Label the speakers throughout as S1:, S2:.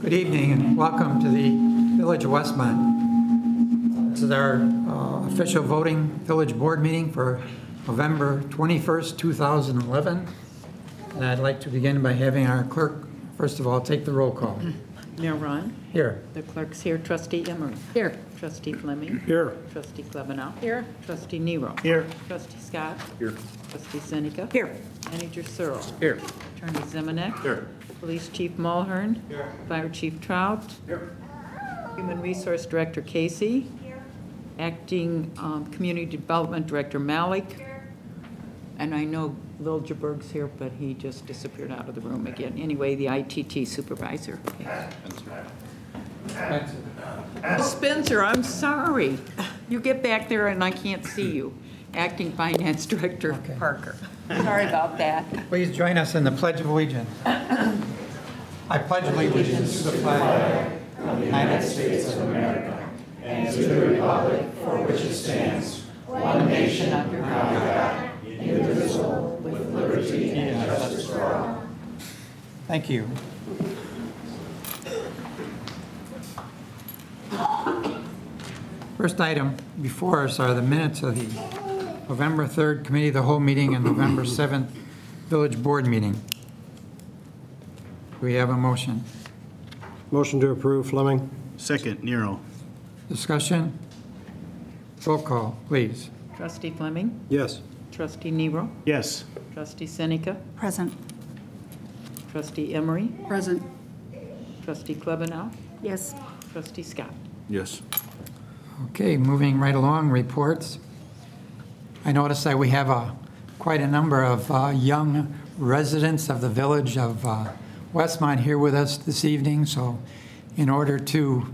S1: Good evening and welcome to the Village of Westmont. This is our official voting village board meeting for November 21st, 2011. And I'd like to begin by having our clerk, first of all, take the roll call.
S2: Mayor Ron?
S1: Here.
S2: The clerk's here. Trustee Emery?
S3: Here.
S2: Trustee Fleming?
S4: Here.
S2: Trustee Klebanow?
S3: Here.
S2: Trustee Nero?
S4: Here.
S2: Trustee Scott?
S4: Here.
S2: Trustee Seneca?
S3: Here.
S2: Manager Searle?
S4: Here.
S2: Attorney Zemanek?
S4: Here.
S2: Police Chief Mulhern?
S4: Here.
S2: Fire Chief Trout?
S4: Here.
S2: Human Resource Director Casey? Acting Community Development Director Malik? And I know Liljeberg's here, but he just disappeared out of the room again. Anyway, the ITT Supervisor. Okay. Spencer, I'm sorry. You get back there and I can't see you. Acting Finance Director
S1: Okay.
S2: Parker. Sorry about that.
S1: Please join us in the Pledge of Allegiance. I pledge allegiance to the flag of the United States of America and to the republic for which it stands, one nation under God, indivisible, with liberty and justice for all. Thank you. First item before us are the minutes of the November 3rd Committee of the Whole meeting and November 7th Village Board meeting. Do we have a motion?
S4: Motion to approve, Fleming. Second, Nero.
S1: Discussion? Roll call, please.
S2: Trustee Fleming?
S4: Yes.
S2: Trustee Nero?
S4: Yes.
S2: Trustee Seneca?
S3: Present.
S2: Trustee Emery?
S3: Present.
S2: Trustee Klebanow?
S3: Yes.
S2: Trustee Scott?
S4: Yes.
S1: Okay, moving right along, reports. I notice that we have quite a number of young residents of the village of Westmont here with us this evening, so in order to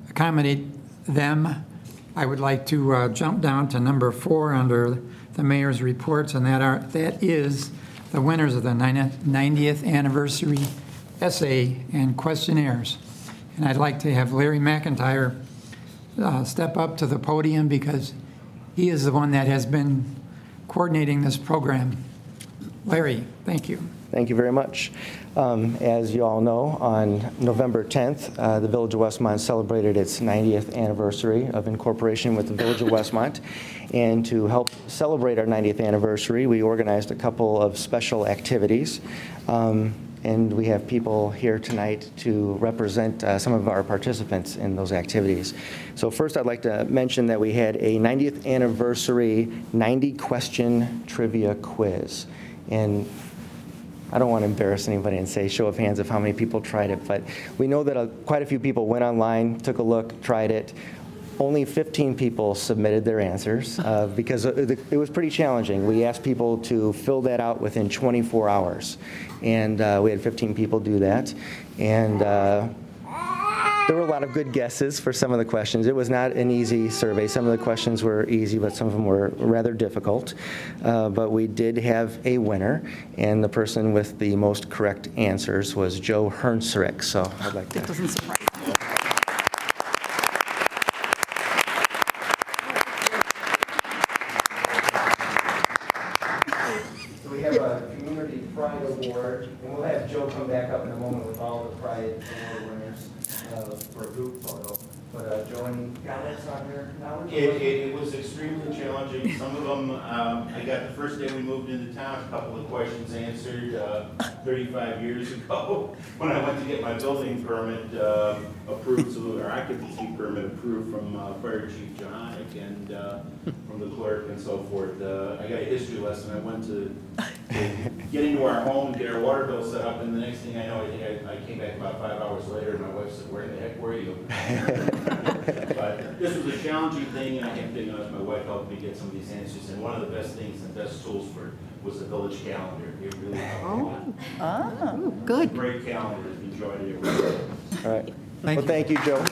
S1: accommodate them, I would like to jump down to number 4 under the mayor's reports, and that is the winners of the 90th anniversary essay and questionnaires. And I'd like to have Larry McIntyre step up to the podium because he is the one that has been coordinating this program. Larry, thank you.
S5: Thank you very much. As you all know, on November 10th, the Village of Westmont celebrated its 90th anniversary of incorporation with the Village of Westmont. And to help celebrate our 90th anniversary, we organized a couple of special activities. And we have people here tonight to represent some of our participants in those activities. So first, I'd like to mention that we had a 90th anniversary 90-question trivia quiz. And I don't want to embarrass anybody and say show of hands of how many people tried it, but we know that quite a few people went online, took a look, tried it. Only 15 people submitted their answers because it was pretty challenging. We asked people to fill that out within 24 hours, and we had 15 people do that. And there were a lot of good guesses for some of the questions. It was not an easy survey. Some of the questions were easy, but some of them were rather difficult. But we did have a winner, and the person with the most correct answers was Joe Hernsrick. So I'd like to.
S3: That doesn't surprise me.
S5: We have a Community Pride Award, and we'll have Joe come back up in a moment with all the Pride Award winners for a group photo. But Joe, any comments on your knowledge?
S6: It was extremely challenging. Some of them, I got the first day we moved into town, a couple of questions answered 35 years ago when I went to get my building permit approved, or occupancy permit approved from Fire Chief John and from the clerk and so forth. I got a history lesson. I went to get into our home, get our water bill set up, and the next thing I know, I came back about 5 hours later, and my wife said, "Where the heck were you?" But this was a challenging thing, and I kept thinking as my wife helped me get some of these answers. And one of the best things and best tools was the village calendar. It really helped me.
S3: Oh, good.
S6: Great calendar. Enjoyed it every day.
S5: All right. Well, thank you, Joe.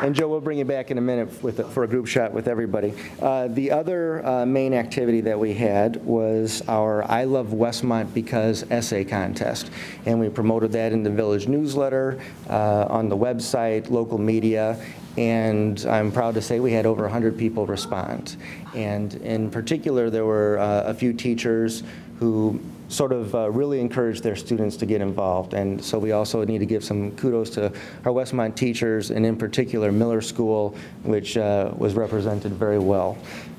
S5: And Joe, we'll bring you back in a minute for a group shot with everybody. The other main activity that we had was our I Love Westmont Because essay contest. And we promoted that in the village newsletter, on the website, local media, and I'm proud to say we had over 100 people respond. And in particular, there were a few teachers who sort of really encourage their students to get involved. And so we also need to give some kudos to our Westmont teachers, and in particular Miller School, which was represented very well.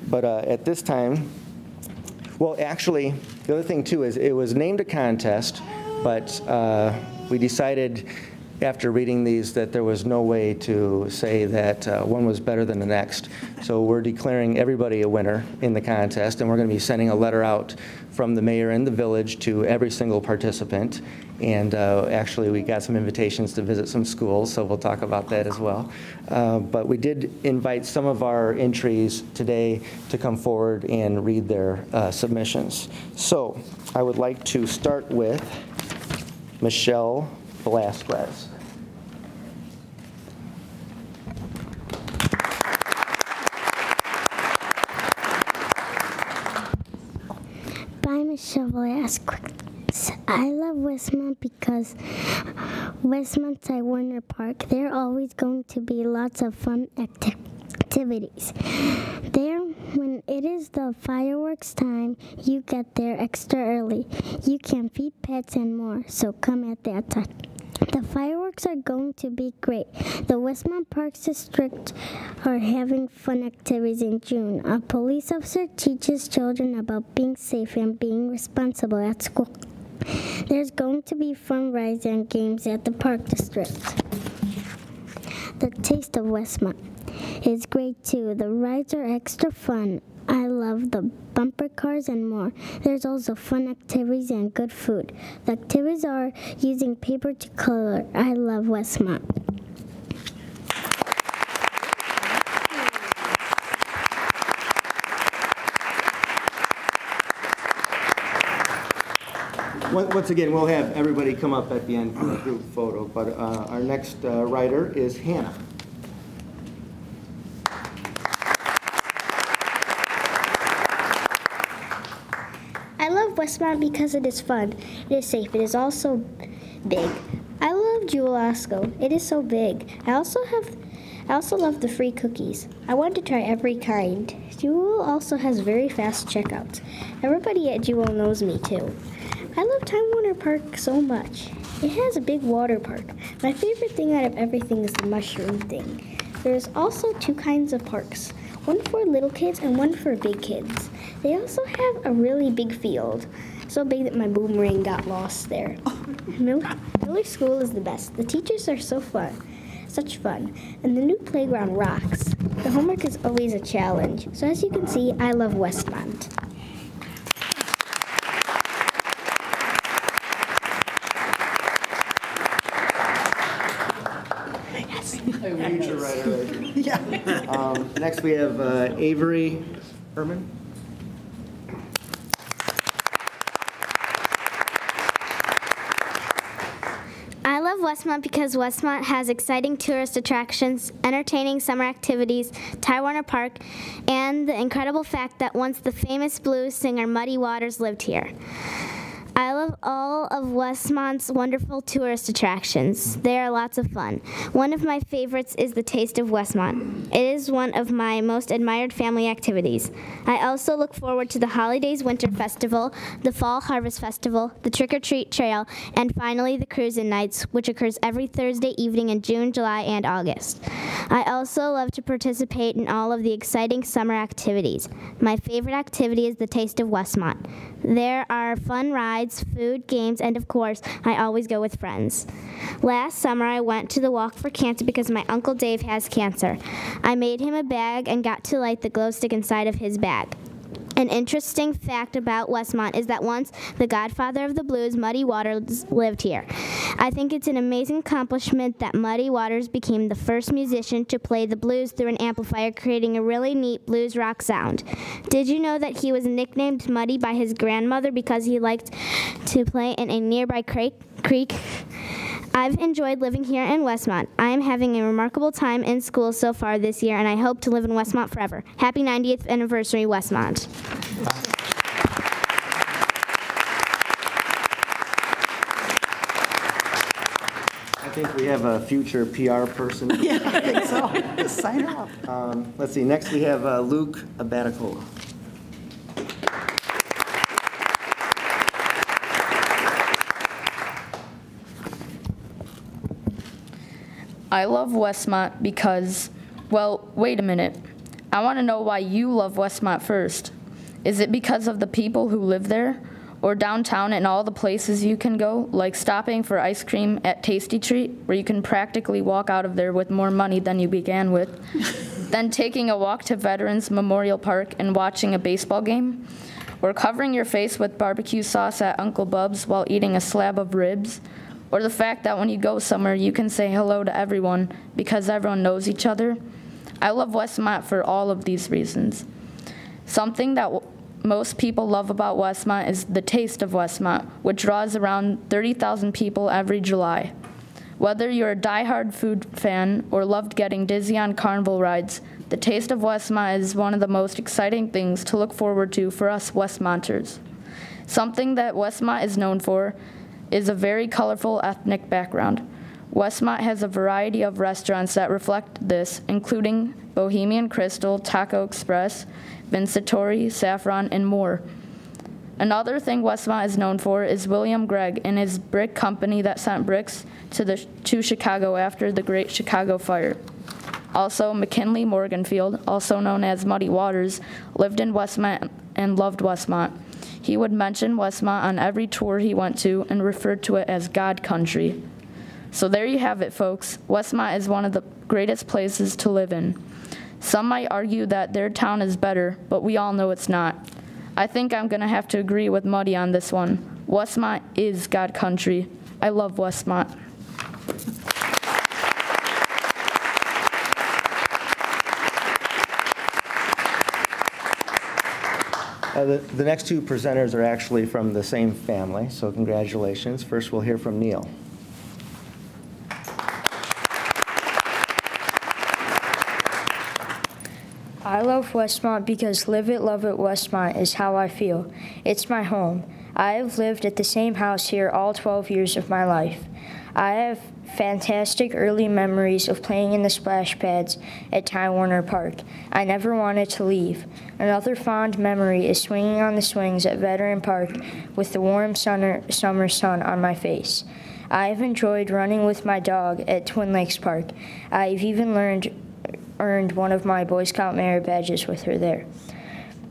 S5: But at this time, well, actually, the other thing too is it was named a contest, but we decided after reading these that there was no way to say that one was better than the next. So we're declaring everybody a winner in the contest, and we're going to be sending a letter out from the mayor and the village to every single participant. And actually, we got some invitations to visit some schools, so we'll talk about that as well. But we did invite some of our entries today to come forward and read their submissions. So I would like to start with Michelle Velasquez.
S7: By Michelle Velasquez. I love Westmont because Westmont's at Warner Park. There are always going to be lots of fun activities. There, when it is the fireworks time, you get there extra early. You can feed pets and more, so come at that time. The fireworks are going to be great. The Westmont Parks District are having fun activities in June. A police officer teaches children about being safe and being responsible at school. There's going to be fun rides and games at the Park District. The Taste of Westmont is great too. The rides are extra fun. I love the bumper cars and more. There's also fun activities and good food. The activities are using paper to color. I love Westmont.
S5: Once again, we'll have everybody come up at the end for a group photo, but our next writer is Hannah.
S7: I love Westmont because it is fun. It is safe. It is also big. I love Jewel Osco. It is so big. I also love the free cookies. I want to try every kind. Jewel also has very fast checkouts. Everybody at Jewel knows me too. I love Time Warner Park so much. It has a big water park. My favorite thing out of everything is the mushroom thing. There's also two kinds of parks, one for little kids and one for big kids. They also have a really big field, so big that my boomerang got lost there. Miller School is the best. The teachers are so fun, such fun, and the new playground rocks. The homework is always a challenge, so as you can see, I love Westmont.
S5: Future writer right here. Yeah. Next we have Avery Herman.
S7: I love Westmont because Westmont has exciting tourist attractions, entertaining summer activities, Ty Warner Park, and the incredible fact that once the famous blues singer Muddy Waters lived here. I love all of Westmont's wonderful tourist attractions. They are lots of fun. One of my favorites is the Taste of Westmont. It is one of my most admired family activities. I also look forward to the Holidays Winter Festival, the Fall Harvest Festival, the Trick or Treat Trail, and finally the Cruisin' Nights, which occurs every Thursday evening in June, July, and August. I also love to participate in all of the exciting summer activities. My favorite activity is the Taste of Westmont. There are fun rides, food, games, and of course, I always go with friends. Last summer, I went to the Walk for Cancer because my Uncle Dave has cancer. I made him a bag and got to light the glow stick inside of his bag. An interesting fact about Westmont is that once the godfather of the blues, Muddy Waters, lived here. I think it's an amazing accomplishment that Muddy Waters became the first musician to play the blues through an amplifier, creating a really neat blues rock sound. Did you know that he was nicknamed Muddy by his grandmother because he liked to play in a nearby creek? I've enjoyed living here in Westmont. I am having a remarkable time in school so far this year, and I hope to live in Westmont forever. Happy 90th anniversary, Westmont.
S5: I think we have a future PR person.
S3: Yeah, I think so. Sign her up.
S5: Let's see, next we have Luke Abaticola.
S8: I love Westmont because, well, wait a minute. I want to know why you love Westmont first. Is it because of the people who live there? Or downtown and all the places you can go, like stopping for ice cream at Tasty Treat, where you can practically walk out of there with more money than you began with, then taking a walk to Veterans Memorial Park and watching a baseball game, or covering your face with barbecue sauce at Uncle Bub's while eating a slab of ribs, or the fact that when you go somewhere you can say hello to everyone because everyone knows each other. I love Westmont for all of these reasons. Something that most people love about Westmont is the taste of Westmont, which draws around 30,000 people every July. Whether you're a diehard food fan or loved getting dizzy on carnival rides, the taste of Westmont is one of the most exciting things to look forward to for us Westmonters. Something that Westmont is known for is a very colorful ethnic background. Westmont has a variety of restaurants that reflect this, including Bohemian Crystal, Taco Express, Vincetori, Saffron, and more. Another thing Westmont is known for is William Gregg and his brick company that sent bricks to Chicago after the Great Chicago Fire. Also, McKinley Morganfield, also known as Muddy Waters, lived in Westmont and loved Westmont. He would mention Westmont on every tour he went to and referred to it as God Country. So there you have it, folks. Westmont is one of the greatest places to live in. Some might argue that their town is better, but we all know it's not. I think I'm going to have to agree with Muddy on this one. Westmont is God Country. I love Westmont.
S5: The next two presenters are actually from the same family, so congratulations. First, we'll hear from Neil.
S9: I love Westmont because live it, love it, Westmont is how I feel. It's my home. I have lived at the same house here all 12 years of my life. I have fantastic early memories of playing in the splash pads at Ty Warner Park. I never wanted to leave. Another fond memory is swinging on the swings at Veteran Park with the warm summer sun on my face. I've enjoyed running with my dog at Twin Lakes Park. I've even earned one of my Boy Scout merit badges with her there.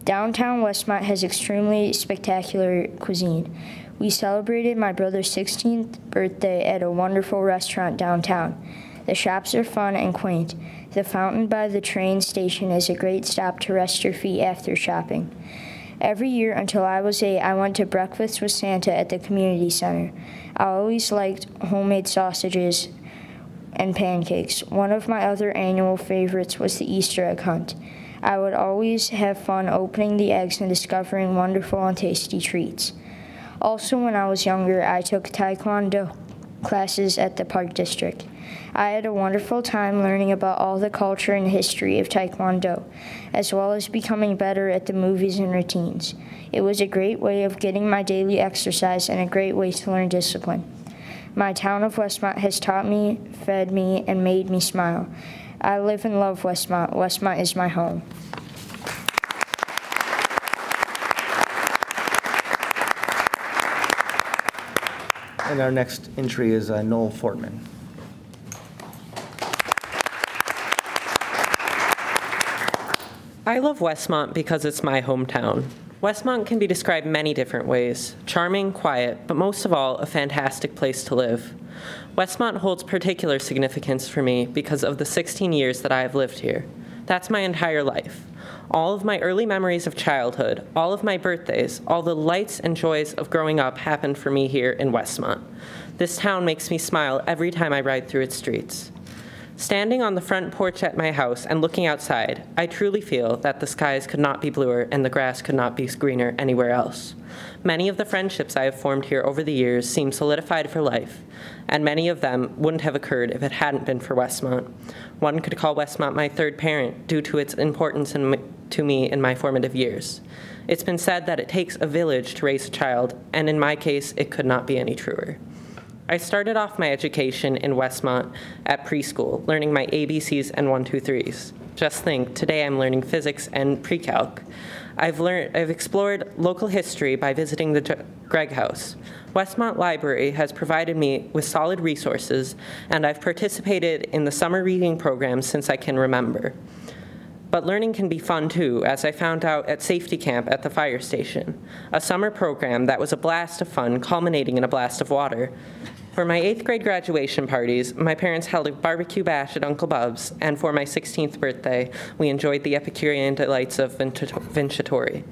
S9: Downtown Westmont has extremely spectacular cuisine. We celebrated my brother's 16th birthday at a wonderful restaurant downtown. The shops are fun and quaint. The fountain by the train station is a great stop to rest your feet after shopping. Every year until I was 8, I went to breakfast with Santa at the community center. I always liked homemade sausages and pancakes. One of my other annual favorites was the Easter egg hunt. I would always have fun opening the eggs and discovering wonderful and tasty treats. Also, when I was younger, I took Taekwondo classes at the Park District. I had a wonderful time learning about all the culture and history of Taekwondo, as well as becoming better at the moves and routines. It was a great way of getting my daily exercise and a great way to learn discipline. My town of Westmont has taught me, fed me, and made me smile. I live and love Westmont. Westmont is my home.
S5: And our next entry is Noel Fortman.
S10: I love Westmont because it's my hometown. Westmont can be described many different ways. Charming, quiet, but most of all, a fantastic place to live. Westmont holds particular significance for me because of the 16 years that I have lived here. That's my entire life. All of my early memories of childhood, all of my birthdays, all the lights and joys of growing up happened for me here in Westmont. This town makes me smile every time I ride through its streets. Standing on the front porch at my house and looking outside, I truly feel that the skies could not be bluer and the grass could not be greener anywhere else. Many of the friendships I have formed here over the years seem solidified for life, and many of them wouldn't have occurred if it hadn't been for Westmont. One could call Westmont my third parent due to its importance to me in my formative years. It's been said that it takes a village to raise a child, and in my case, it could not be any truer. I started off my education in Westmont at preschool, learning my ABCs and 1, 2, 3s. Just think, today I'm learning physics and pre-calc. I've explored local history by visiting the Gregg House. Westmont Library has provided me with solid resources, and I've participated in the summer reading program since I can remember. But learning can be fun too, as I found out at safety camp at the fire station, a summer program that was a blast of fun culminating in a blast of water. For my 8th grade graduation parties, my parents held a barbecue bash at Uncle Bub's, and for my 16th birthday, we enjoyed the Epicurean delights of Vincitori.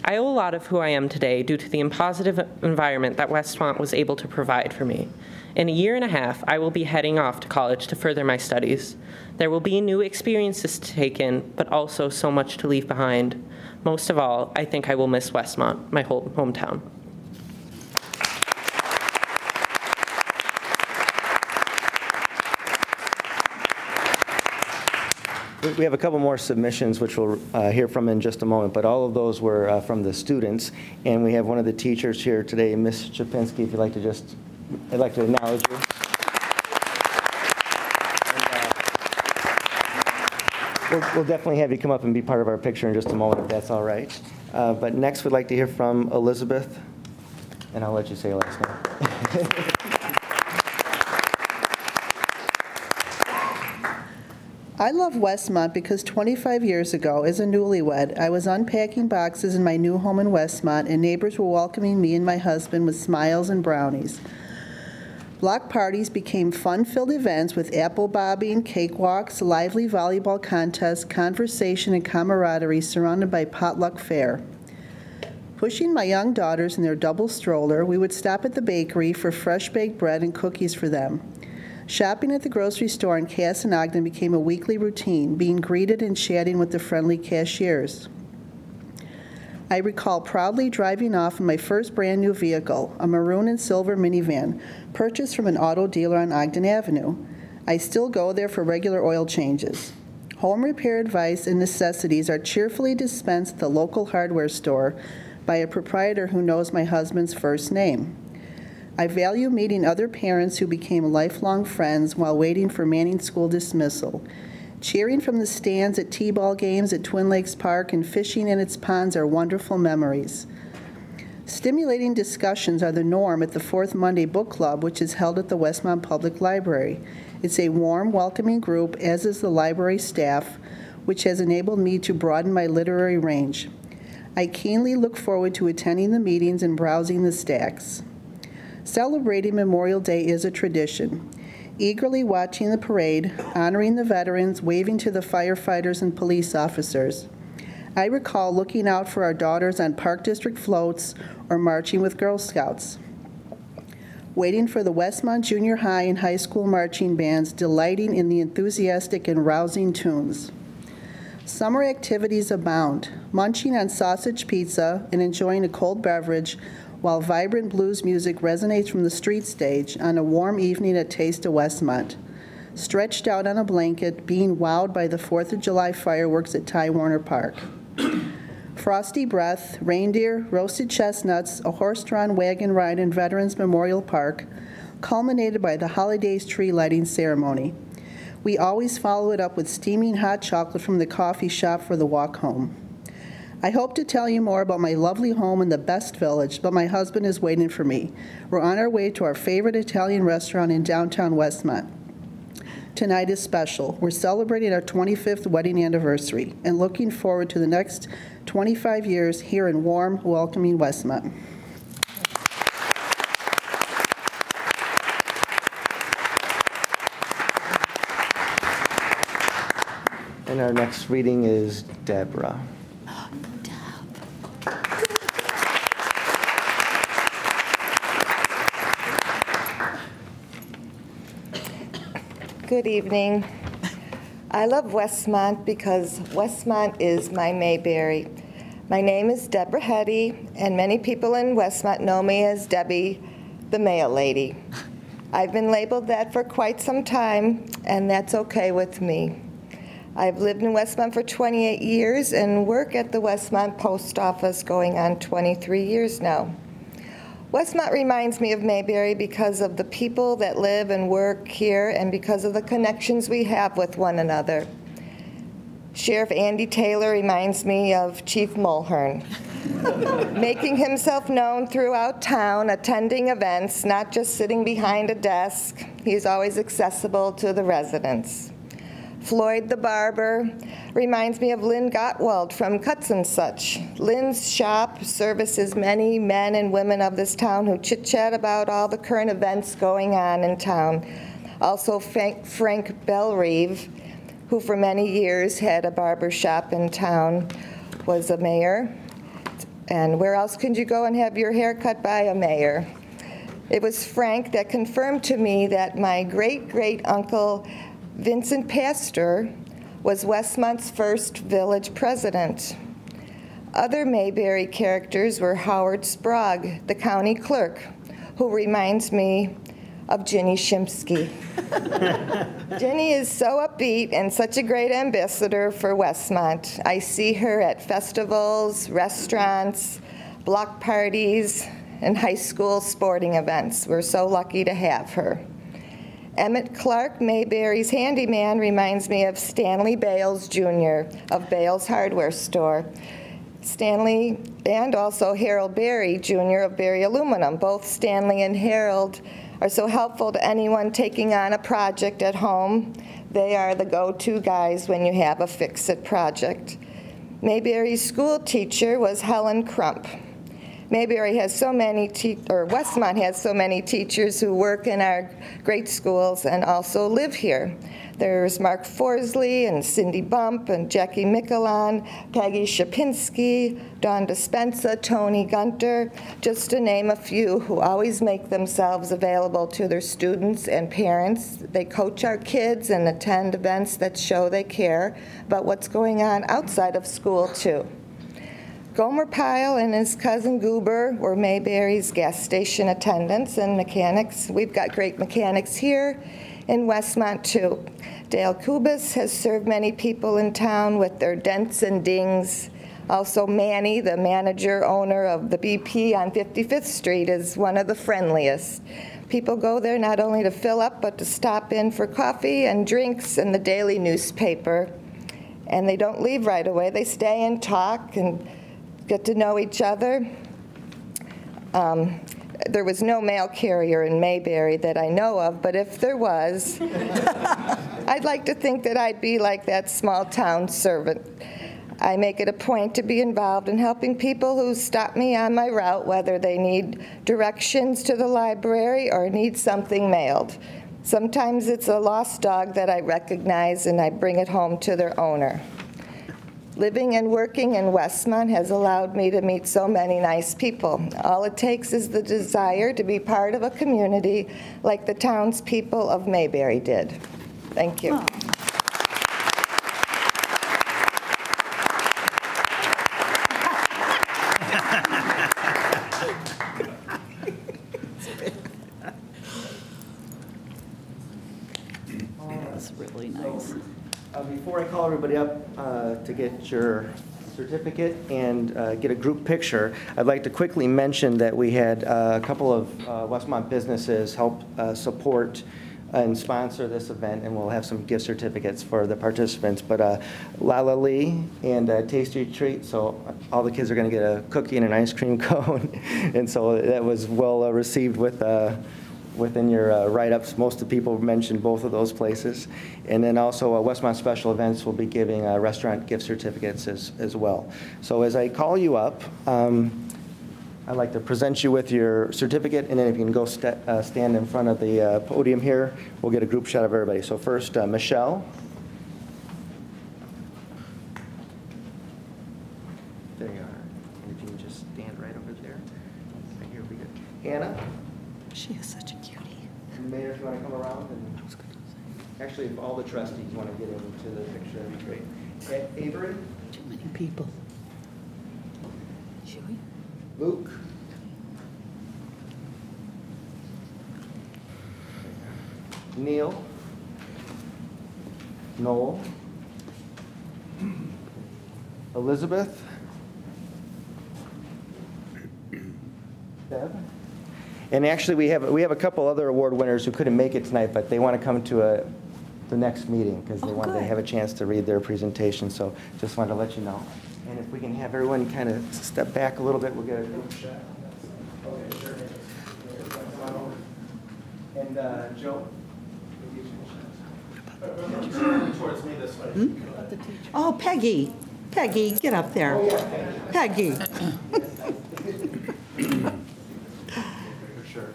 S10: I owe a lot of who I am today due to the positive environment that Westmont was able to provide for me. In a year and a half, I will be heading off to college to further my studies. There will be new experiences to take in, but also so much to leave behind. Most of all, I think I will miss Westmont, my whole hometown.
S5: We have a couple more submissions, which we'll hear from in just a moment, but all of those were from the students. And we have one of the teachers here today, Ms. Chapinski, if you'd like to I'd like to acknowledge you. And, we'll definitely have you come up and be part of our picture in just a moment, if that's all right. But next, we'd like to hear from Elizabeth, and I'll let you say your last name.
S3: I love Westmont because 25 years ago, as a newlywed, I was unpacking boxes in my new home in Westmont, and neighbors were welcoming me and my husband with smiles and brownies. Block parties became fun-filled events with apple bobbing, cakewalks, lively volleyball contests, conversation, and camaraderie surrounded by potluck fare. Pushing my young daughters in their double stroller, we would stop at the bakery for fresh baked bread and cookies for them. Shopping at the grocery store in Cass and Ogden became a weekly routine, being greeted and chatting with the friendly cashiers. I recall proudly driving off in my first brand new vehicle, a maroon and silver minivan, purchased from an auto dealer on Ogden Avenue. I still go there for regular oil changes. Home repair advice and necessities are cheerfully dispensed at the local hardware store by a proprietor who knows my husband's first name. I value meeting other parents who became lifelong friends while waiting for Manning School dismissal. Cheering from the stands at T-ball games at Twin Lakes Park and fishing in its ponds are wonderful memories. Stimulating discussions are the norm at the Fourth Monday Book Club, which is held at the Westmont Public Library. It's a warm, welcoming group, as is the library staff, which has enabled me to broaden my literary range. I keenly look forward to attending the meetings and browsing the stacks. Celebrating Memorial Day is a tradition. Eagerly watching the parade, honoring the veterans, waving to the firefighters and police officers. I recall looking out for our daughters on Park District floats or marching with Girl Scouts. Waiting for the Westmont Junior High and High School marching bands, delighting in the enthusiastic and rousing tunes. Summer activities abound, munching on sausage pizza and enjoying a cold beverage while vibrant blues music resonates from the street stage on a warm evening at Taste of Westmont. Stretched out on a blanket, being wowed by the 4th of July fireworks at Ty Warner Park. Frosty breath, reindeer, roasted chestnuts, a horse-drawn wagon ride in Veterans Memorial Park, culminated by the holidays tree lighting ceremony. We always follow it up with steaming hot chocolate from the coffee shop for the walk home. I hope to tell you more about my lovely home in the best village, but my husband is waiting for me. We're on our way to our favorite Italian restaurant in downtown Westmont. Tonight is special. We're celebrating our 25th wedding anniversary and looking forward to the next 25 years here in warm, welcoming Westmont.
S5: And our next reading is Deborah.
S11: Good evening. I love Westmont because Westmont is my Mayberry. My name is Deborah Hetty, and many people in Westmont know me as Debbie, the mail lady. I've been labeled that for quite some time, and that's okay with me. I've lived in Westmont for 28 years and work at the Westmont Post Office going on 23 years now. Westmont reminds me of Mayberry because of the people that live and work here and because of the connections we have with one another. Sheriff Andy Taylor reminds me of Chief Mulhern. Making himself known throughout town, attending events, not just sitting behind a desk. He's always accessible to the residents. Floyd the barber reminds me of Lynn Gottwald from Cuts and Such. Lynn's shop services many men and women of this town who chit-chat about all the current events going on in town. Also Frank Bellrive, who for many years had a barber shop in town, was a mayor. And where else could you go and have your hair cut by a mayor? It was Frank that confirmed to me that my great-great-uncle Vincent Pastor was Westmont's first village president. Other Mayberry characters were Howard Sprague, the county clerk, who reminds me of Ginny Shimsky. Ginny is so upbeat and such a great ambassador for Westmont. I see her at festivals, restaurants, block parties, and high school sporting events. We're so lucky to have her. Emmett Clark, Mayberry's handyman, reminds me of Stanley Bales Jr. of Bales Hardware Store. Stanley, and also Harold Berry Jr. of Berry Aluminum. Both Stanley and Harold are so helpful to anyone taking on a project at home. They are the go-to guys when you have a fix-it project. Mayberry's school teacher was Helen Crump. Mayberry has so many, Westmont has so many teachers who work in our great schools and also live here. There's Mark Forsley and Cindy Bump and Jackie Michelon, Peggy Shapinski, Dawn Dispenza, Tony Gunter, just to name a few who always make themselves available to their students and parents. They coach our kids and attend events that show they care about what's going on outside of school too. Gomer Pyle and his cousin Goober were Mayberry's gas station attendants and mechanics. We've got great mechanics here in Westmont too. Dale Kubis has served many people in town with their dents and dings. Also Manny, the manager owner of the BP on 55th Street, is one of the friendliest. People go there not only to fill up, but to stop in for coffee and drinks and the daily newspaper. And they don't leave right away. They stay and talk and get to know each other. There was no mail carrier in Mayberry that I know of, but if there was, I'd like to think that I'd be like that small town servant. I make it a point to be involved in helping people who stop me on my route, whether they need directions to the library or need something mailed. Sometimes it's a lost dog that I recognize and I bring it home to their owner. Living and working in Westmont has allowed me to meet so many nice people. All it takes is the desire to be part of a community like the townspeople of Mayberry did. Thank you.
S2: That's really nice.
S5: Before I call everybody up to get your certificate and get a group picture, I'd like to quickly mention that we had a couple of Westmont businesses help support and sponsor this event, and we'll have some gift certificates for the participants. But Lala Lee and Tasty Treat, so all the kids are going to get a cookie and an ice cream cone, and so that was well received with within your write-ups. Most of the people mentioned both of those places. And then also Westmont Special Events will be giving restaurant gift certificates as well. So as I call you up, I'd like to present you with your certificate, and then if you can go stand in front of the podium here, we'll get a group shot of everybody. So first, Michelle. There you are. And if you can just stand right over there. Right here, we good. Anna.
S2: She is such a cutie.
S5: And Mayor, if you want to come around, and actually, if all the trustees want to get into the picture, that'd be great. Avery.
S2: Too many people. Joey.
S5: Luke. Neil. Noel. Elizabeth. Deb. And actually, we have a couple other award winners who couldn't make it tonight, but they want to come to the next meeting because they wanted to have a chance to read their presentation. So just wanted to let you know. And if we can have everyone kind of step back a little bit, we'll get a group shot. Okay, sure. And Joe? Towards me this way.
S12: Oh, Peggy. Peggy, get up there. Peggy.
S5: Sure.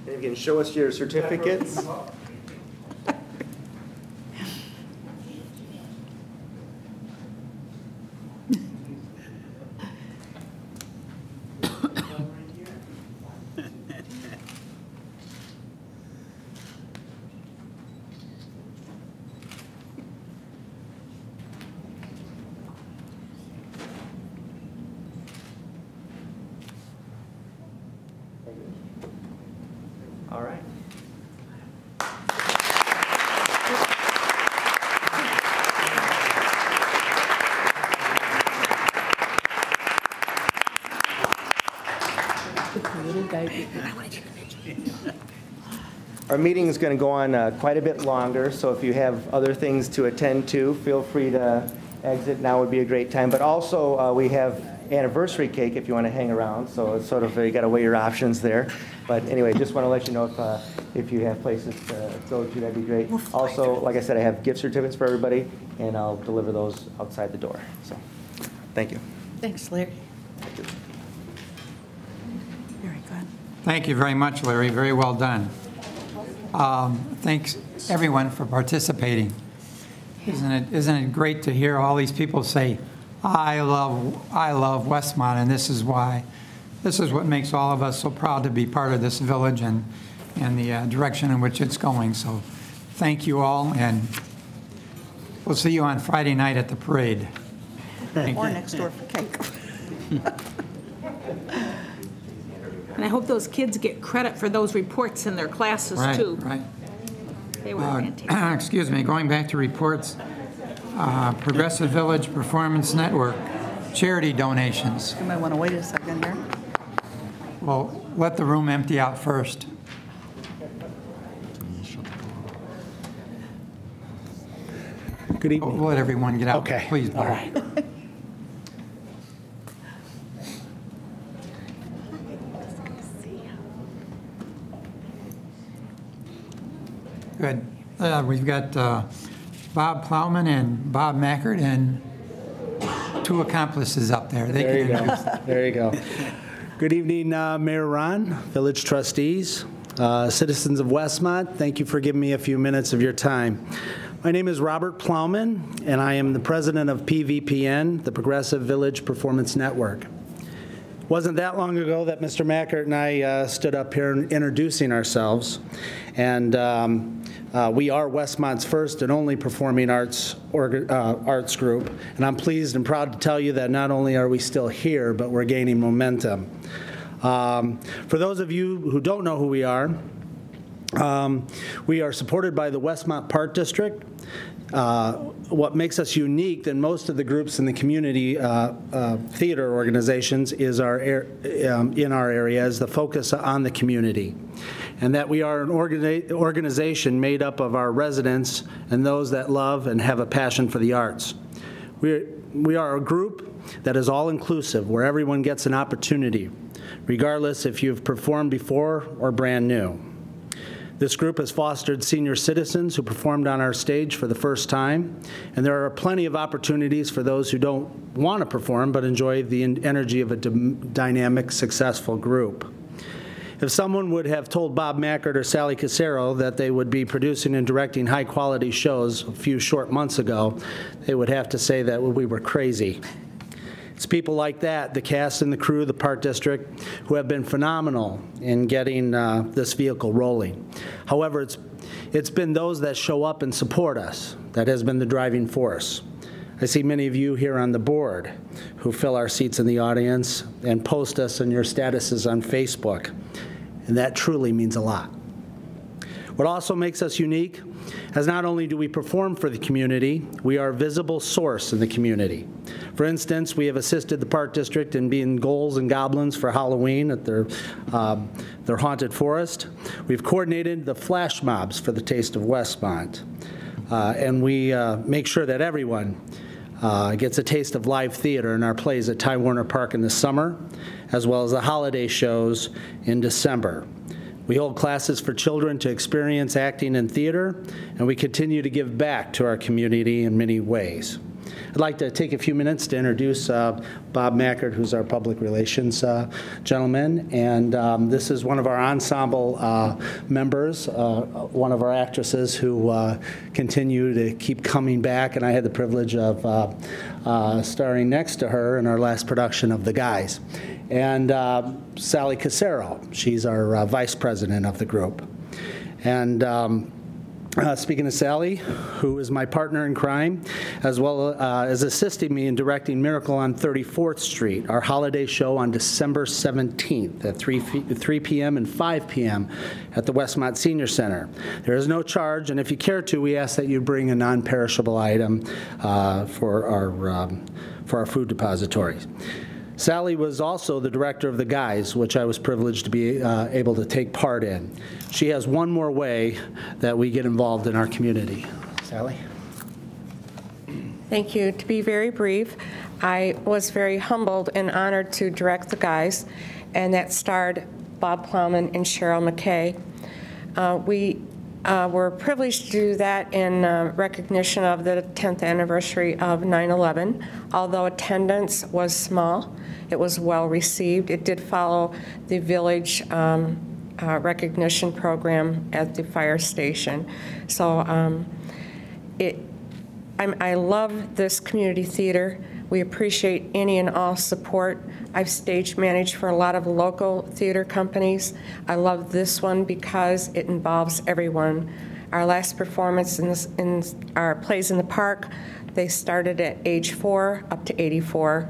S5: And you can show us your certificates. All right. Our meeting is going to go on quite a bit longer, so if you have other things to attend to, feel free to exit. Now would be a great time. But also, we have anniversary cake if you want to hang around, so it's sort of, you got to weigh your options there. But anyway, just want to let you know if you have places to go to, that'd be great. Also, like I said, I have gift certificates for everybody, and I'll deliver those outside the door. So, thank you.
S12: Thanks, Larry.
S5: Thank you.
S12: Very good.
S1: Thank you very much, Larry. Very well done. Thanks, everyone, for participating. Isn't it great to hear all these people say, I love Westmont, and this is why. This is what makes all of us so proud to be part of this village and the direction in which it's going. So thank you all, and we'll see you on Friday night at the parade.
S12: Or next door for cake.
S13: And I hope those kids get credit for those reports in their classes, too.
S1: Right.
S13: They were fantastic.
S1: Excuse me, going back to reports, Progressive Village Performance Network, charity donations.
S12: You might want to wait a second here.
S1: Well, let the room empty out first.
S14: Good evening.
S1: We'll let everyone get out.
S14: Okay.
S1: Please, Bob.
S14: All right.
S1: Good. We've got Bob Plowman and Bob Mackert and two accomplices up there. They
S14: There you
S1: can
S14: go.
S1: introduce.
S14: There you go. Good evening, Mayor Ron, village trustees, citizens of Westmont. Thank you for giving me a few minutes of your time. My name is Robert Plowman, and I am the president of PVPN, the Progressive Village Performance Network. It wasn't that long ago that Mr. Mackert and I stood up here introducing ourselves, and we are Westmont's first and only performing arts group, and I'm pleased and proud to tell you that not only are we still here, but we're gaining momentum. For those of you who don't know who we are supported by the Westmont Park District. What makes us unique than most of the groups in the community theater organizations is in our area is the focus on the community, and that we are an organization made up of our residents and those that love and have a passion for the arts. We are a group that is all-inclusive, where everyone gets an opportunity, regardless if you've performed before or brand new. This group has fostered senior citizens who performed on our stage for the first time, and there are plenty of opportunities for those who don't want to perform but enjoy the energy of a dynamic, successful group. If someone would have told Bob Mackert or Sally Casero that they would be producing and directing high-quality shows a few short months ago, they would have to say that we were crazy. It's people like that, the cast and the crew, the Park District, who have been phenomenal in getting this vehicle rolling. However, it's been those that show up and support us that has been the driving force. I see many of you here on the board who fill our seats in the audience and post us in your statuses on Facebook, and that truly means a lot. What also makes us unique is not only do we perform for the community, we are a visible source in the community. For instance, we have assisted the Park District in being ghouls and goblins for Halloween at their haunted forest. We've coordinated the flash mobs for the Taste of Westmont. And we make sure that everyone gets a taste of live theater in our plays at Ty Warner Park in the summer, as well as the holiday shows in December. We hold classes for children to experience acting in theater, and we continue to give back to our community in many ways. I'd like to take a few minutes to introduce Bob Mackert, who's our public relations gentleman, and this is one of our ensemble members, one of our actresses who continue to keep coming back, and I had the privilege of starring next to her in our last production of The Guys. And Sally Casero, she's our vice president of the group. And speaking of Sally, who is my partner in crime, as well as assisting me in directing Miracle on 34th Street, our holiday show on December 17th at 3 p.m. and 5 p.m. at the Westmont Senior Center. There is no charge, and if you care to, we ask that you bring a non-perishable item for our food depositories. Sally was also the director of The Guys, which I was privileged to be able to take part in. She has one more way that we get involved in our community. Sally?
S15: Thank you. To be very brief, I was very humbled and honored to direct The Guys, and that starred Bob Plowman and Cheryl McKay. We were privileged to do that in recognition of the 10th anniversary of 9/11. Although attendance was small, it was well received. It did follow the village recognition program at the fire station. So I love this community theater. We appreciate any and all support. I've stage managed for a lot of local theater companies. I love this one because it involves everyone. Our last performance in our plays in the park, they started at age 4 up to 84.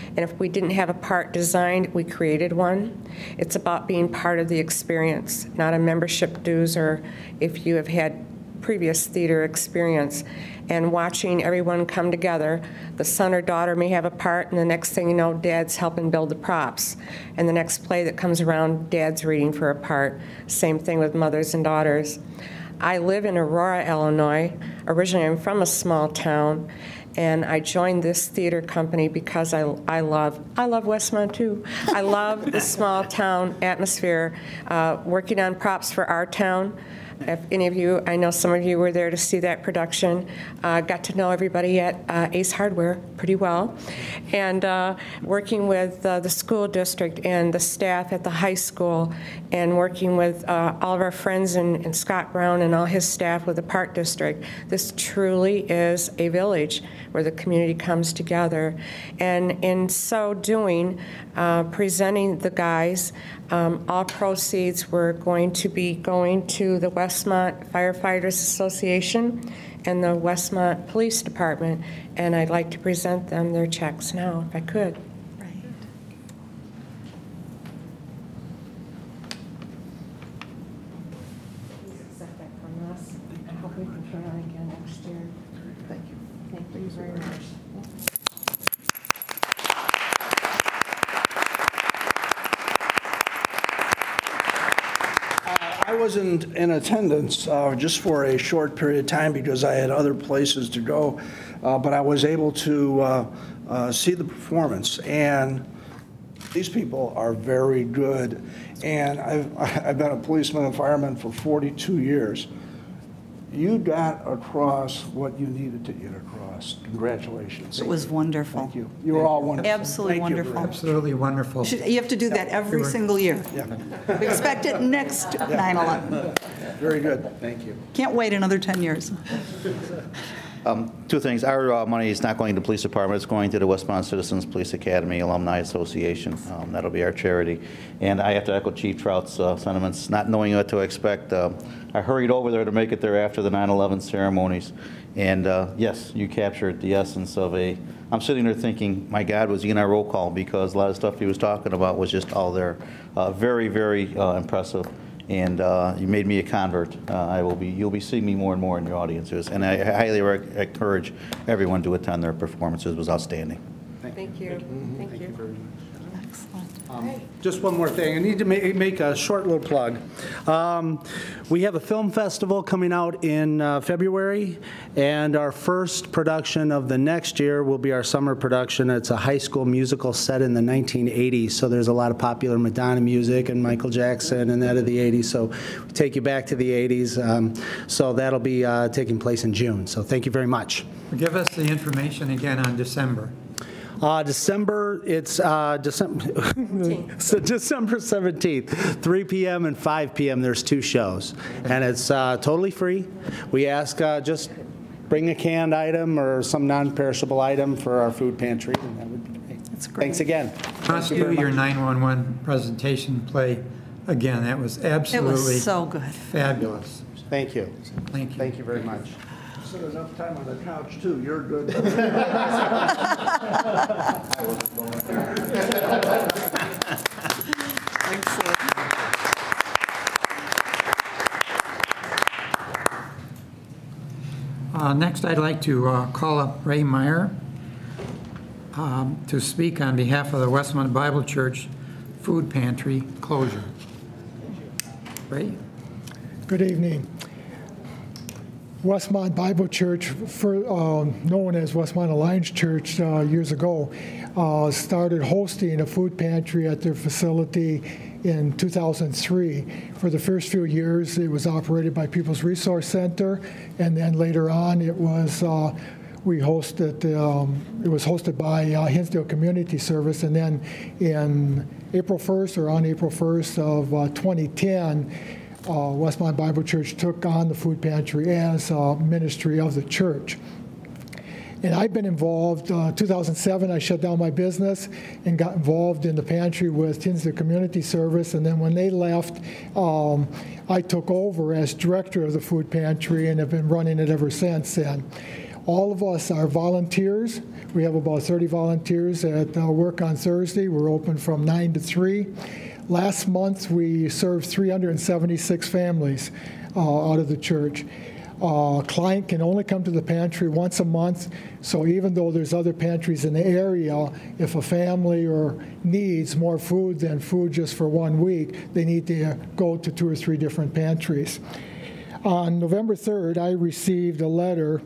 S15: And if we didn't have a part designed, we created one. It's about being part of the experience, not a membership dues or if you have had previous theater experience. And watching everyone come together, the son or daughter may have a part, and the next thing you know, dad's helping build the props. And the next play that comes around, dad's reading for a part. Same thing with mothers and daughters. I live in Aurora, Illinois. Originally, I'm from a small town, and I joined this theater company because I love Westmont too. I love the small town atmosphere, working on props for our town. If any of you, I know some of you were there to see that production, got to know everybody at Ace Hardware pretty well, and working with the school district and the staff at the high school, and working with all of our friends and Scott Brown and all his staff with the Park District. This truly is a village where the community comes together. And in so doing, presenting The Guys, all proceeds were going to be going to the Westmont Firefighters Association and the Westmont Police Department, and I'd like to present them their checks now, if I could. Accept that from us. I hope we can try again next year. Thank you. Thank you very much.
S16: I wasn't in attendance just for a short period of time because I had other places to go, but I was able to see the performance, and these people are very good. And I've been a policeman and fireman for 42 years. You got across what you needed to get across. Congratulations.
S12: It was wonderful.
S16: Thank you. You were all wonderful.
S12: Absolutely wonderful.
S1: Absolutely wonderful.
S12: You have to do that every single year.
S16: Yeah.
S12: We expect it next 9/11.
S16: Very good. Thank you.
S12: Can't wait another 10 years.
S17: Two things. Our money is not going to the police department. It's going to the Westmont Citizens Police Academy Alumni Association. That'll be our charity. And I have to echo Chief Trout's sentiments, not knowing what to expect. I hurried over there to make it there after the 9/11 ceremonies. And yes, you captured the essence of a, I'm sitting there thinking, my God, was he in our roll call? Because a lot of stuff he was talking about was just all there. Very, very impressive. and you made me a convert. You'll be seeing me more and more in your audiences, and I highly encourage everyone to attend their performances. It was outstanding.
S15: Thank you. Thank you very much.
S14: Just one more thing. I need to make a short little plug. We have a film festival coming out in February, and our first production of the next year will be our summer production. It's a high school musical set in the 1980s, so there's a lot of popular Madonna music and Michael Jackson and that of the 80s, so we take you back to the 80s. So that'll be taking place in June, so thank you very much.
S1: Give us the information again on December.
S14: December 17th, 3 p.m. and 5 p.m. There's 2 shows, and it's totally free. We ask just bring a canned item or some non-perishable item for our food pantry, and that would be great. That's great. Thanks again.
S1: Let's do your 911 presentation play again. That was absolutely
S12: so good.
S1: Fabulous.
S14: Thank you.
S1: Thank you.
S14: Thank you very much.
S16: Sit enough time on the couch, too. You're good.
S1: Next, I'd like to call up Ray Meyer to speak on behalf of the Westmont Bible Church food pantry closure. Ray?
S18: Good evening. Westmont Bible Church, known as Westmont Alliance Church years ago, started hosting a food pantry at their facility in 2003. For the first few years, it was operated by People's Resource Center, and then later on, it was hosted by Hinsdale Community Service, and then on April 1st of 2010. Westmont Bible Church took on the food pantry as a ministry of the church. And I've been involved. 2007, I shut down my business and got involved in the pantry with Hinsdale Community Service. And then when they left, I took over as director of the food pantry and have been running it ever since. And all of us are volunteers. We have about 30 volunteers that work on Thursday. We're open from 9 to 3. Last month, we served 376 families out of the church. A client can only come to the pantry once a month, so even though there's other pantries in the area, if a family needs more food than food just for 1 week, they need to go to 2 or 3 different pantries. On November 3rd, I received a letter,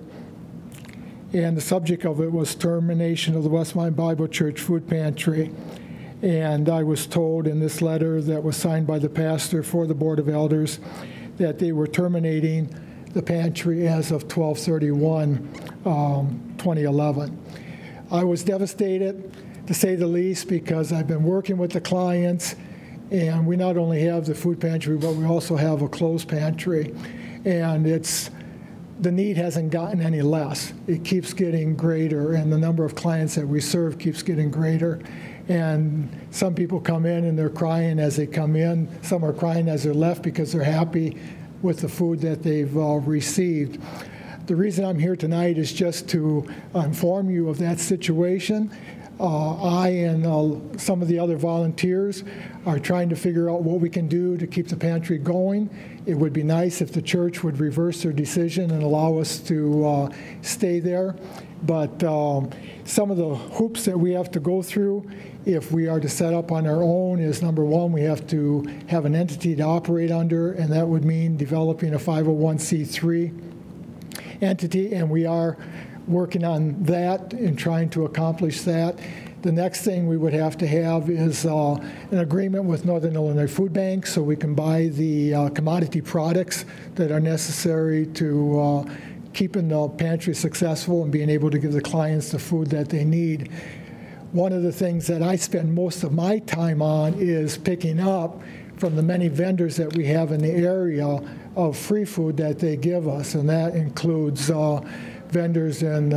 S18: and the subject of it was termination of the Westmont Bible Church food pantry. And I was told in this letter that was signed by the pastor for the Board of Elders that they were terminating the pantry as of 12/31/2011. I was devastated, to say the least, because I've been working with the clients, and we not only have the food pantry, but we also have a closed pantry. And the need hasn't gotten any less. It keeps getting greater, and the number of clients that we serve keeps getting greater. And some people come in and they're crying as they come in. Some are crying as they're left because they're happy with the food that they've received. The reason I'm here tonight is just to inform you of that situation. I and some of the other volunteers are trying to figure out what we can do to keep the pantry going. It would be nice if the church would reverse their decision and allow us to stay there. But some of the hoops that we have to go through if we are to set up on our own is, number one, we have to have an entity to operate under, and that would mean developing a 501c3 entity, and we are working on that and trying to accomplish that. The next thing we would have to have is an agreement with Northern Illinois Food Bank so we can buy the commodity products that are necessary to keeping the pantry successful and being able to give the clients the food that they need. One of the things that I spend most of my time on is picking up from the many vendors that we have in the area of free food that they give us, and that includes vendors in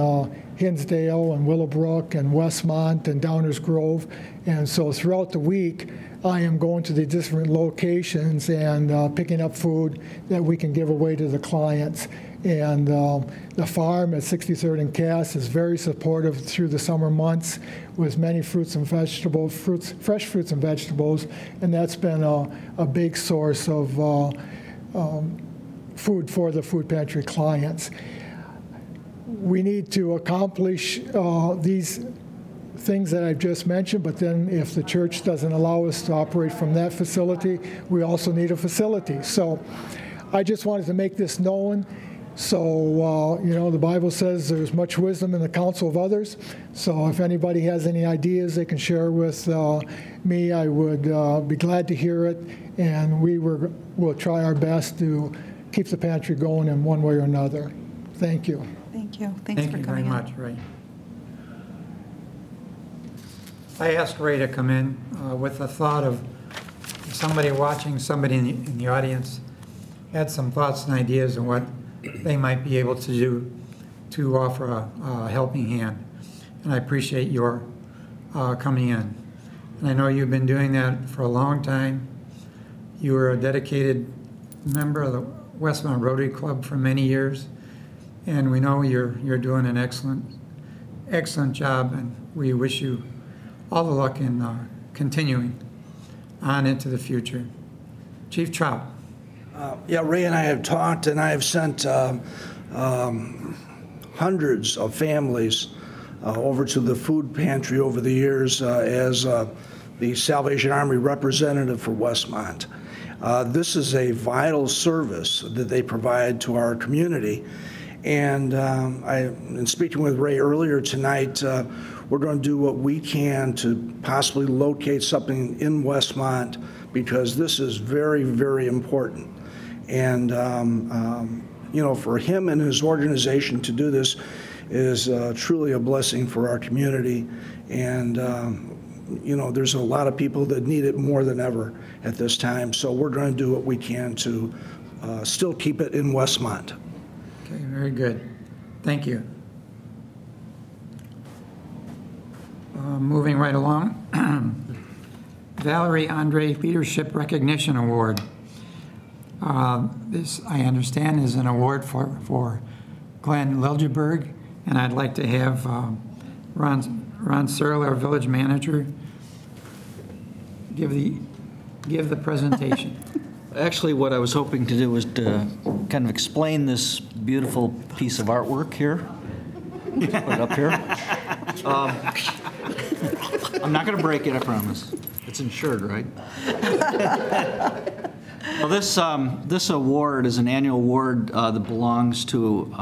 S18: Hinsdale and Willowbrook and Westmont and Downers Grove. And so throughout the week, I am going to the different locations and picking up food that we can give away to the clients. And the farm at 63rd and Cass is very supportive through the summer months with many fruits and vegetables, fresh fruits and vegetables, and that's been a big source of food for the food pantry clients. We need to accomplish these things that I've just mentioned, but then if the church doesn't allow us to operate from that facility, we also need a facility. So I just wanted to make this known. So, you know, the Bible says there's much wisdom in the counsel of others. So if anybody has any ideas they can share with me, I would be glad to hear it. And we'll try our best to keep the pantry going in one way or another. Thank you.
S12: Thank you. Thanks for coming in.
S1: Thank you very much, Ray. I asked Ray to come in with the thought of somebody watching, somebody in the audience had some thoughts and ideas on what they might be able to do to offer a helping hand. And I appreciate your coming in. And I know you've been doing that for a long time. You were a dedicated member of the Westmont Rotary Club for many years. And we know you're doing an excellent job, and we wish you all the luck in continuing on into the future. Chief Trout.
S16: Yeah, Ray and I have talked, and I have sent hundreds of families over to the food pantry over the years as the Salvation Army representative for Westmont. This is a vital service that they provide to our community. And in speaking with Ray earlier tonight, we're going to do what we can to possibly locate something in Westmont, because this is very, very important. And, you know, for him and his organization to do this is truly a blessing for our community. And, you know, there's a lot of people that need it more than ever at this time. So we're going to do what we can to still keep it in Westmont.
S1: Okay, very good. Thank you. Moving right along, Valerie Andre Leadership Recognition Award. This, I understand, is an award for Glenn Liljeberg, and I'd like to have Ron Searle, our village manager, give the presentation.
S19: Actually, what I was hoping to do was to kind of explain this beautiful piece of artwork here. Put it up here. I'm not going to break it, I promise. It's insured, right? Well, this award is an annual award that belongs to,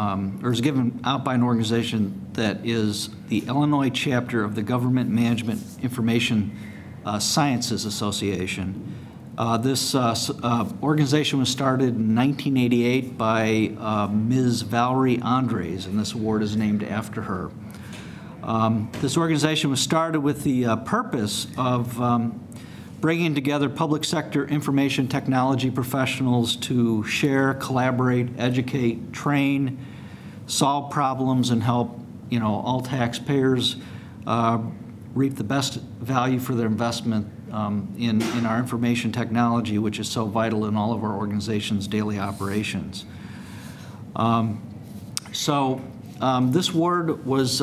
S19: or is given out by an organization that is the Illinois chapter of the Government Management Information Sciences Association. This organization was started in 1988 by Ms. Valerie Andres, and this award is named after her. This organization was started with the purpose of bringing together public sector information technology professionals to share, collaborate, educate, train, solve problems, and help, you know, all taxpayers reap the best value for their investment in our information technology, which is so vital in all of our organization's daily operations. This award was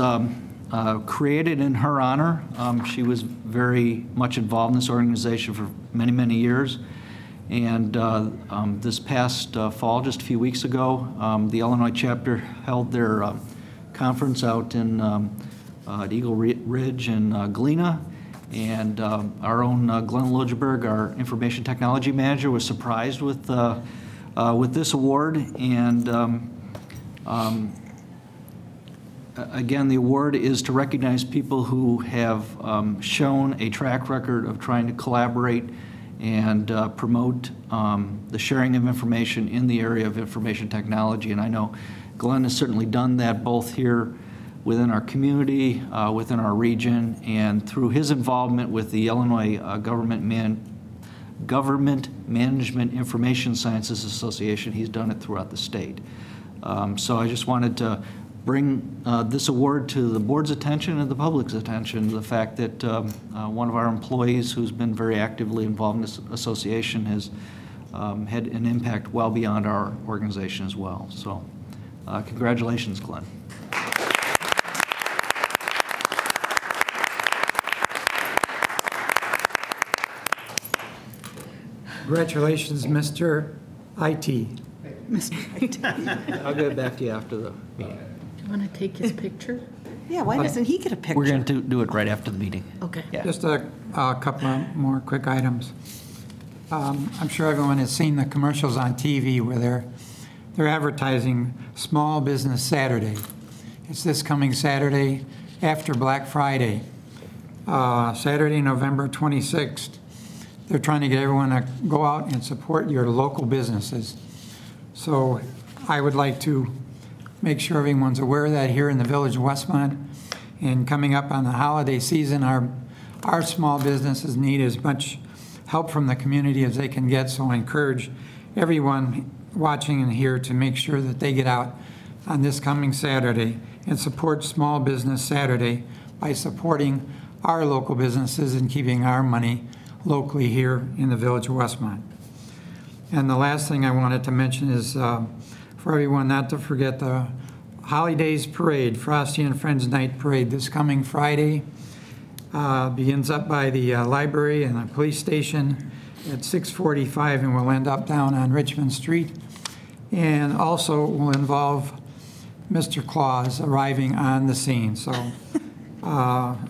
S19: created in her honor. She was very much involved in this organization for many, many years. And this past fall, just a few weeks ago, the Illinois chapter held their conference out in at Eagle Ridge and Galena. And our own Glenn Liljeberg, our information technology manager, was surprised with this award. And again, the award is to recognize people who have shown a track record of trying to collaborate and promote the sharing of information in the area of information technology. And I know Glenn has certainly done that both here within our community, within our region, and through his involvement with the Illinois Government Management Information Sciences Association, he's done it throughout the state. So I just wanted to bring this award to the board's attention and the public's attention, the fact that one of our employees who's been very actively involved in this association has had an impact well beyond our organization as well. So congratulations, Glenn.
S1: Congratulations, Mr. IT.
S19: I'll get back to you after the meeting.
S13: Do you want to take his picture?
S12: Yeah, why doesn't he get a picture?
S19: We're going to do it right after the meeting.
S13: Okay.
S19: Yeah.
S1: Just a couple of more quick items. I'm sure everyone has seen the commercials on TV where they're advertising Small Business Saturday. It's this coming Saturday after Black Friday, Saturday, November 26th. They're trying to get everyone to go out and support your local businesses. So I would like to make sure everyone's aware of that here in the Village of Westmont. And coming up on the holiday season, our small businesses need as much help from the community as they can get. So I encourage everyone watching and here to make sure that they get out on this coming Saturday and support Small Business Saturday by supporting our local businesses and keeping our money locally here in the Village of Westmont. And the last thing I wanted to mention is for everyone not to forget the Holidays Parade, Frosty and Friends Night Parade this coming Friday. Begins up by the library and the police station at 6:45 and will end up down on Richmond Street. And also will involve Mr. Claus arriving on the scene. So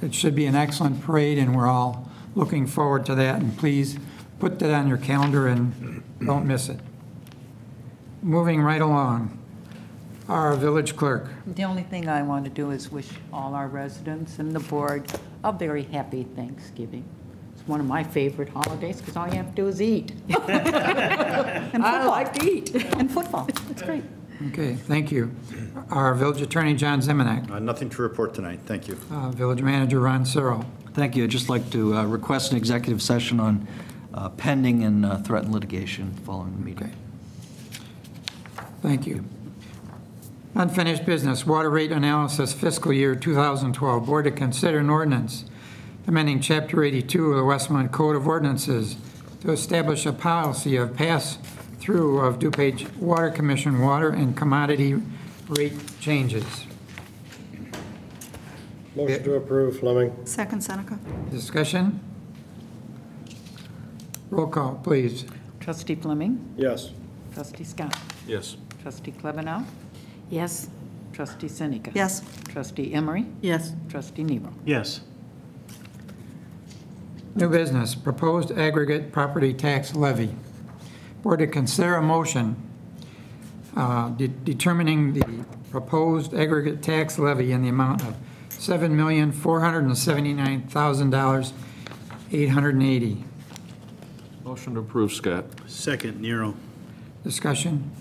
S1: it should be an excellent parade and we're all looking forward to that, and please put that on your calendar and don't miss it. Moving right along, our village clerk.
S2: The only thing I want to do is wish all our residents and the board a very happy Thanksgiving. It's one of my favorite holidays because all you have to do is eat.
S12: And
S2: I like to eat.
S12: And football. That's great.
S1: Okay, thank you. Our village attorney, John Zemanek.
S20: Nothing to report tonight. Thank you.
S1: Village manager, Ron Searle.
S19: Thank you. I'd just like to request an executive session on pending and threatened litigation following the meeting.
S1: Okay. Thank you. Unfinished business, water rate analysis fiscal year 2012. Board to consider an ordinance amending Chapter 82 of the Westmont Code of Ordinances to establish a policy of pass-through of DuPage Water Commission water and commodity rate changes.
S4: Motion to approve, Fleming.
S12: Second, Seneca.
S1: Discussion? Roll call, please.
S2: Trustee Fleming?
S4: Yes.
S2: Trustee Scott?
S4: Yes.
S2: Trustee Klebanow?
S13: Yes.
S2: Trustee Seneca?
S12: Yes.
S2: Trustee Emery?
S12: Yes.
S2: Trustee Nero?
S4: Yes.
S1: New business, proposed aggregate property tax levy. Board to consider a motion determining the proposed aggregate tax levy in the amount of $7,479,880.
S4: Motion to approve, Scott. Second, Nero.
S1: Discussion?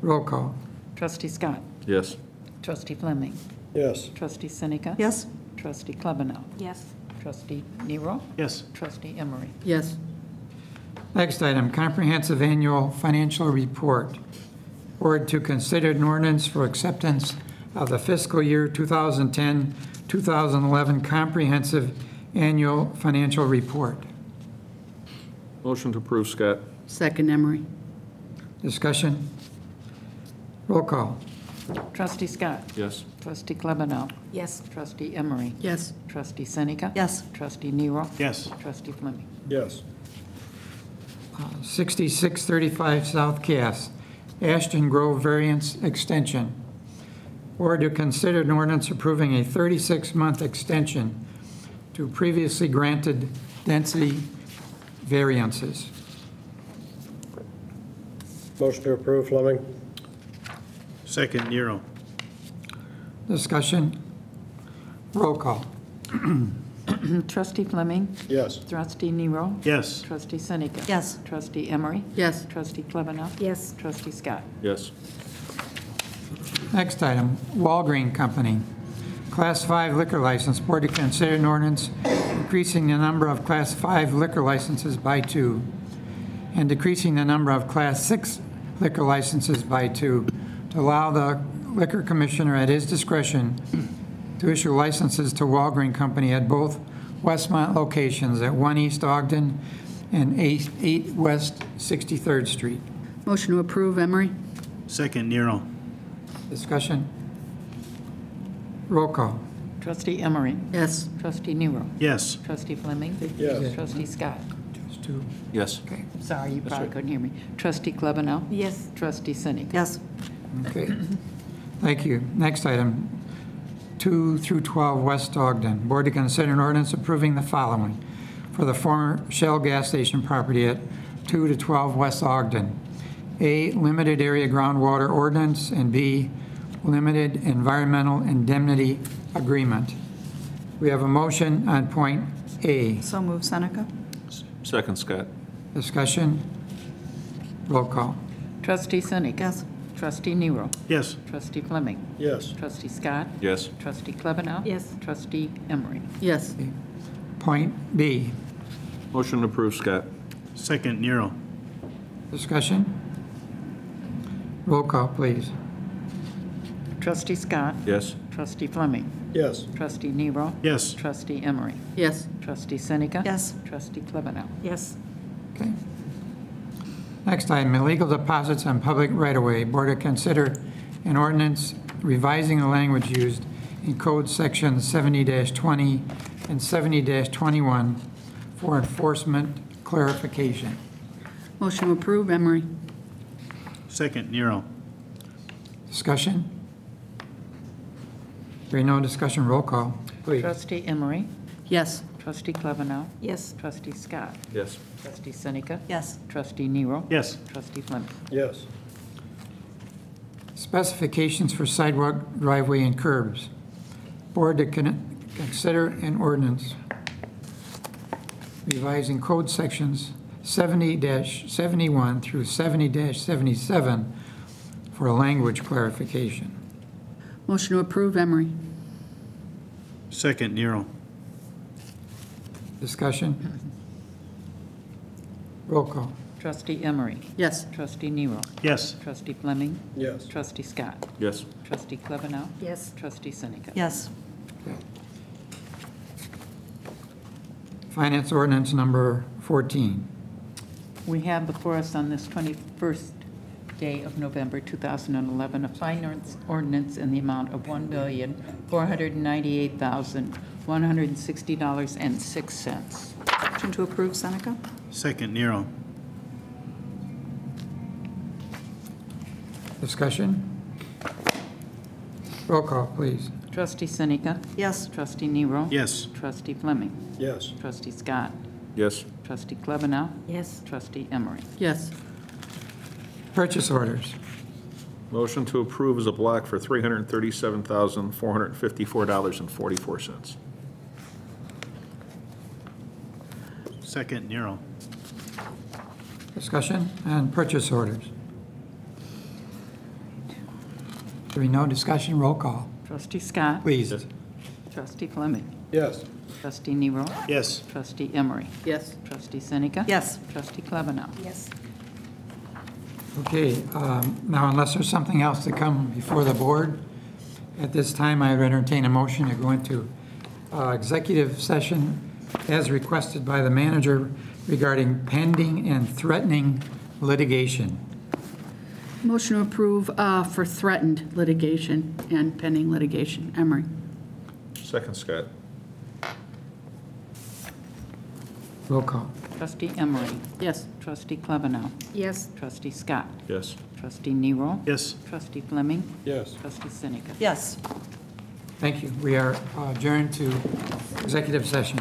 S1: Roll call.
S2: Trustee Scott?
S4: Yes.
S2: Trustee Fleming?
S4: Yes.
S2: Trustee Seneca?
S12: Yes.
S2: Trustee Klebanow?
S13: Yes.
S2: Trustee Nero?
S4: Yes.
S2: Trustee Emery?
S13: Yes.
S1: Next item, comprehensive annual financial report. Board to consider an ordinance for acceptance of the fiscal year 2010-2011 comprehensive annual financial report.
S4: Motion to approve, Scott.
S13: Second, Emery.
S1: Discussion? Roll call.
S2: Trustee Scott?
S4: Yes.
S2: Trustee Klebanow?
S13: Yes.
S2: Trustee Emery?
S13: Yes.
S2: Trustee Seneca?
S12: Yes.
S2: Trustee Nero?
S4: Yes.
S2: Trustee Fleming?
S4: Yes.
S1: 6635 South Cass, Ashton Grove Variance Extension. Or to consider an ordinance approving a 36-month extension to previously granted density variances.
S4: Motion to approve, Fleming. Second, Nero.
S1: Discussion? Roll call.
S2: Trustee Fleming?
S4: Yes.
S2: Trustee Nero?
S4: Yes.
S2: Trustee Seneca?
S12: Yes.
S2: Trustee Emery?
S13: Yes.
S2: Trustee Klebanow?
S13: Yes.
S2: Trustee Scott?
S4: Yes.
S1: Next item, Walgreen Company. Class 5 liquor license. Board to consider an ordinance increasing the number of Class 5 liquor licenses by 2 and decreasing the number of Class 6 liquor licenses by 2 to allow the liquor commissioner at his discretion to issue licenses to Walgreen Company at both Westmont locations at 1 East Ogden and 8 West 63rd Street.
S13: Motion to approve, Emery?
S4: Second, Nero.
S1: Discussion? Roll call.
S2: Trustee Emery?
S13: Yes.
S2: Trustee Nero?
S4: Yes.
S2: Trustee Fleming?
S4: Yes.
S2: Trustee Scott?
S1: Just two.
S19: Yes.
S2: Okay, sorry, you probably couldn't hear me. Trustee Klebanow?
S13: Yes.
S2: Trustee Sinek?
S13: Yes.
S1: Okay. Thank you. Next item, 2 through 12 West Ogden. Board to consider an ordinance approving the following for the former Shell gas station property at 2 to 12 West Ogden. A, limited area groundwater ordinance, and B, limited environmental indemnity agreement. We have a motion on point A.
S13: So move, Seneca?
S19: Second, Scott.
S1: Discussion? Roll call.
S2: Trustee Sinek?
S13: Yes.
S2: Trustee Nero?
S4: Yes.
S2: Trustee Fleming?
S4: Yes.
S2: Trustee Scott?
S19: Yes.
S2: Trustee Klebanow?
S13: Yes.
S2: Trustee Emery?
S13: Yes.
S1: Point B.
S19: Motion to approve, Scott.
S4: Second, Nero.
S1: Discussion? Roll call, please.
S2: Trustee Scott?
S19: Yes.
S2: Trustee Fleming?
S4: Yes.
S2: Trustee Nero?
S4: Yes.
S2: Trustee Emery?
S13: Yes.
S2: Trustee Seneca?
S13: Yes.
S2: Trustee Klebanow?
S13: Yes.
S1: Okay. Next item, illegal deposits on public right-of-way. Board to consider an ordinance revising the language used in Code Section 70-20 and 70-21 for enforcement clarification.
S13: Motion to approve, Emery?
S4: Second, Nero.
S1: Discussion? Hearing no discussion, roll call, please.
S2: Trustee Emery?
S13: Yes.
S2: Trustee Klebanow?
S13: Yes.
S2: Trustee Scott?
S19: Yes.
S2: Trustee Seneca?
S13: Yes.
S2: Trustee Nero?
S4: Yes.
S2: Trustee Fleming?
S4: Yes.
S1: Specifications for sidewalk, driveway, and curbs. Board to consider an ordinance revising code sections 70-71 through 70-77 for a language clarification.
S13: Motion to approve, Emery?
S4: Second, Nero.
S1: Discussion? Roll call.
S2: Trustee Emery?
S13: Yes.
S2: Trustee Nero?
S4: Yes.
S2: Trustee Fleming?
S4: Yes.
S2: Trustee Scott?
S19: Yes.
S2: Trustee Klebanow?
S13: Yes.
S2: Trustee Seneca?
S13: Yes.
S1: Finance ordinance number 14.
S2: We have before us on this 21st day of November 2011 a finance ordinance in the amount of $1,498,160.06.
S13: Motion to approve, Seneca?
S4: Second, Nero.
S1: Discussion? Roll call, please.
S2: Trustee Seneca?
S13: Yes.
S2: Trustee Nero?
S4: Yes.
S2: Trustee Fleming?
S4: Yes.
S2: Trustee Scott?
S19: Yes.
S2: Trustee Klebanow?
S13: Yes.
S2: Trustee Emery?
S13: Yes.
S1: Purchase orders.
S19: Motion to approve as a block for $337,454.44.
S4: Second, Nero.
S1: Discussion and purchase orders. Hearing no discussion, roll call,
S2: Trustee Scott?
S1: please.
S2: Trustee Fleming?
S4: Yes.
S2: Trustee Nero?
S4: Yes.
S2: Trustee Emery?
S13: Yes.
S2: Trustee Seneca?
S13: Yes.
S2: Trustee Klebanow?
S13: Yes.
S1: Okay, now unless there's something else to come before the board, at this time I would entertain a motion to go into executive session as requested by the manager regarding pending and threatening litigation.
S13: Motion to approve for threatened litigation and pending litigation. Emery?
S19: Second, Scott.
S1: Roll call.
S2: Trustee Emery?
S13: Yes.
S2: Trustee Klebanow?
S13: Yes.
S2: Trustee Scott?
S19: Yes.
S2: Trustee Nero?
S4: Yes.
S2: Trustee Fleming?
S4: Yes.
S2: Trustee Seneca?
S13: Yes.
S1: Thank you. We are adjourned to executive session.